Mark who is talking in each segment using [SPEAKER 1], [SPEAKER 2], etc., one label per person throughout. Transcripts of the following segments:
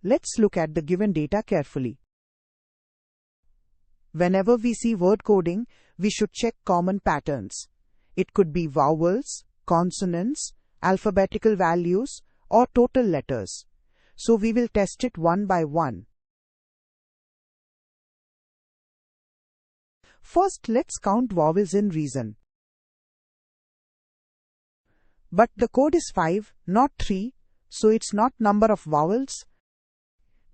[SPEAKER 1] let's look at the given data carefully. Whenever we see word coding, we should check common patterns. It could be vowels, consonants, alphabetical values, or total letters. So we will test it one by one. First, let's count vowels in reason. But the code is 5, not 3, so it's not number of vowels.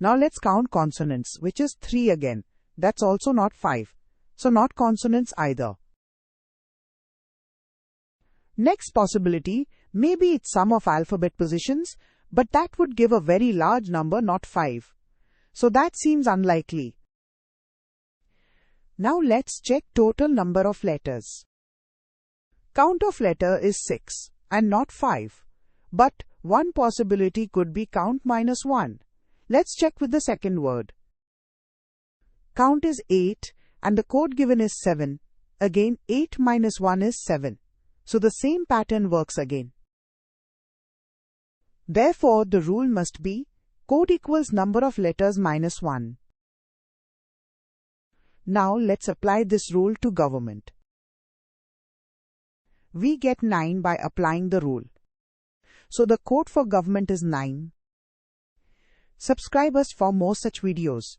[SPEAKER 1] Now let's count consonants, which is 3 again. That's also not 5, so not consonants either. Next possibility, maybe it's sum of alphabet positions, but that would give a very large number, not 5. So that seems unlikely. Now let's check total number of letters. Count of letter is 6 and not 5. But one possibility could be count minus 1. Let's check with the second word. Count is 8 and the code given is 7. Again, 8 minus 1 is 7. So the same pattern works again. Therefore, the rule must be code equals number of letters minus 1. Now let's apply this rule to government. We get 9 by applying the rule. So the code for government is 9. Subscribe us for more such videos.